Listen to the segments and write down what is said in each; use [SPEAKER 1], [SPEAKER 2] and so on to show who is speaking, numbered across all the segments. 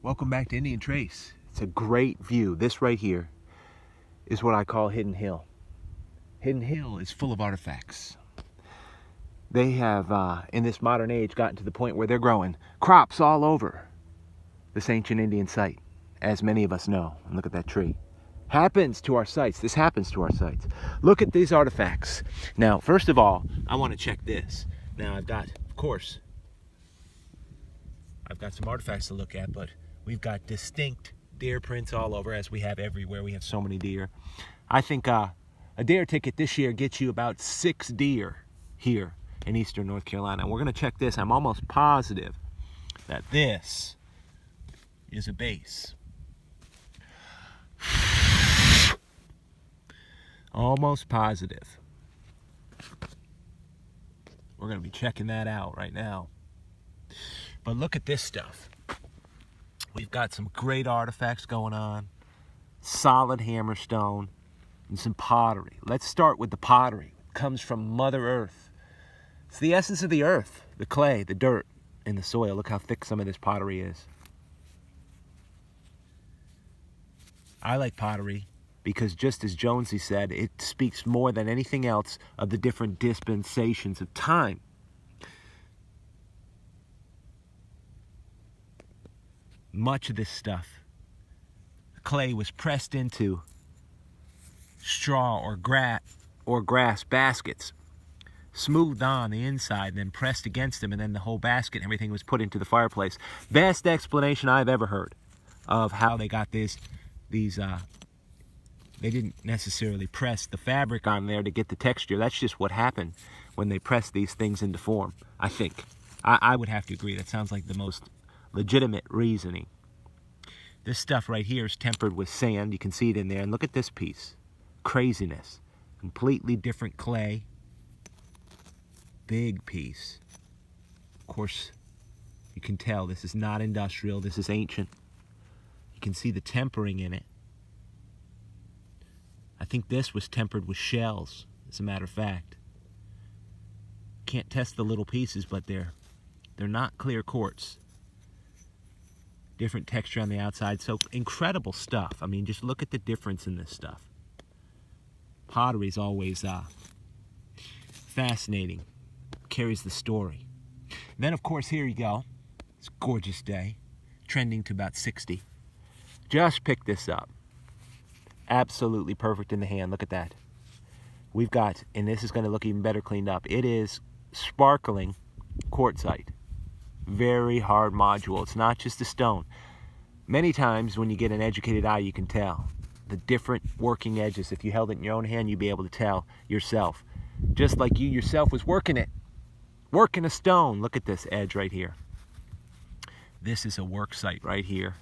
[SPEAKER 1] Welcome back to Indian Trace. It's a great view. This right here is what I call Hidden Hill. Hidden Hill is full of artifacts. They have, in this modern age, gotten to the point where they're growing crops all over this ancient Indian site, as many of us know. And look at that tree. Happens to our sites. This happens to our sites. Look at these artifacts. Now, first of all, I want to check this. Now, I've got, of course, I've got some artifacts to look at, but we've got distinct deer prints all over, as we have everywhere. We have so many deer. I think a deer ticket this year gets you about 6 deer here in eastern North Carolina. And we're going to check this. I'm almost positive that this is a base. Almost positive. We're going to be checking that out right now. But look at this stuff. We've got some great artifacts going on. Solid hammerstone and some pottery. Let's start with the pottery. It comes from Mother Earth. It's the essence of the earth, the clay, the dirt, and the soil. Look how thick some of this pottery is. I like pottery because, just as Jonesy said, it speaks more than anything else of the different dispensations of time. Much of this stuff, clay, was pressed into straw or grass baskets, smoothed on the inside, and then pressed against them, and then the whole basket and everything was put into the fireplace. Best explanation I've ever heard of how they got these they didn't necessarily press the fabric on there to get the texture. That's just what happened when they pressed these things into form, I think. I would have to agree. That sounds like the most legitimate reasoning. This stuff right here is tempered with sand. You can see it in there. And look at this piece. Craziness. Completely different clay. Big piece. Of course, you can tell this is not industrial. This is ancient. You can see the tempering in it. I think this was tempered with shells, as a matter of fact. Can't test the little pieces, but they're not clear quartz. Different texture on the outside. So incredible stuff. I mean, just look at the difference in this stuff. Pottery is always fascinating. Carries the story. And then, of course, here you go. It's a gorgeous day. Trending to about 60. Just picked this up. Absolutely perfect in the hand. Look at that. We've got, and this is going to look even better cleaned up. It is sparkling quartzite. Very hard module. It's not just a stone. Many times when you get an educated eye, you can tell the different working edges. If you held it in your own hand, you'd be able to tell yourself. Just like you yourself was working it. Working a stone. Look at this edge right here. This is a work site right here.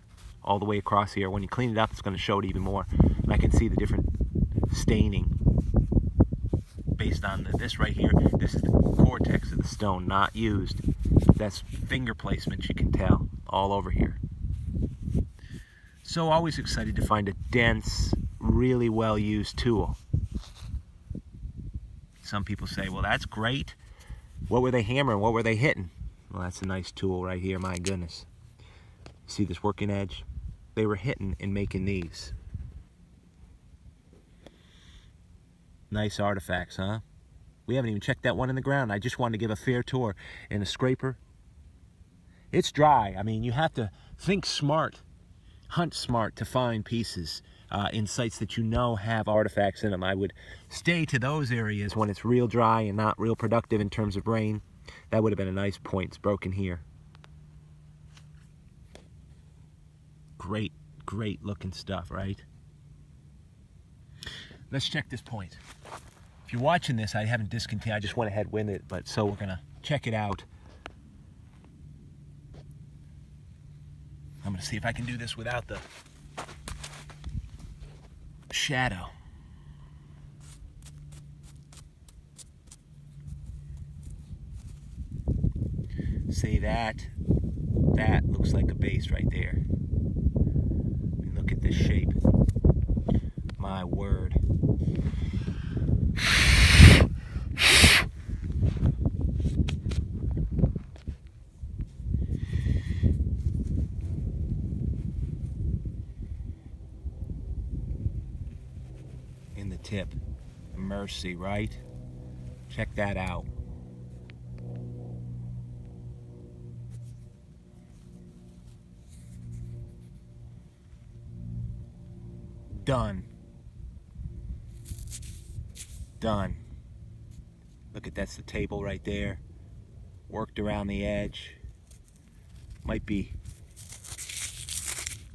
[SPEAKER 1] All the way across here. When you clean it up, it's going to show it even more. And I can see the different staining based on this right here. This is the cortex of the stone, not used. That's finger placement, you can tell, all over here. So always excited to find a dense, really well-used tool. Some people say, well, that's great. What were they hammering? What were they hitting? Well, that's a nice tool right here, my goodness. See this working edge? They were hitting and making these. Nice artifacts, huh? We haven't even checked that one in the ground. I just wanted to give a fair tour. And a scraper. It's dry. I mean, you have to think smart, hunt smart to find pieces in sites that you know have artifacts in them. I would stay to those areas when it's real dry and not real productive in terms of rain. That would have been a nice point. It's broken here. Great, great looking stuff, right? Let's check this point. If you're watching this, I haven't discontinued. I just went ahead with it, but so we're going to check it out. I'm going to see if I can do this without the shadow. See that? That looks like a base right there. I mean, look at this shape. My word. tip. Mercy, right? Check that out. Done. Done. Look at that's the table right there. Worked around the edge. Might be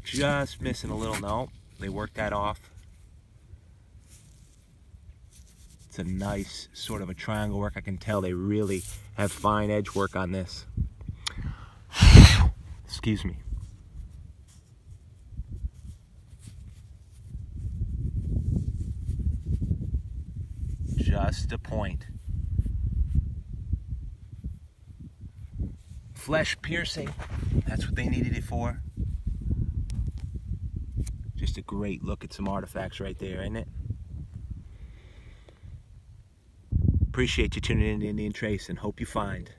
[SPEAKER 1] just missing a little. No, they worked that off. It's a nice sort of a triangle work. I can tell they really have fine edge work on this. Excuse me. Just a point. Flesh piercing, that's what they needed it for. Just a great look at some artifacts right there, isn't it? Appreciate you tuning in to Indian Trace and hope you find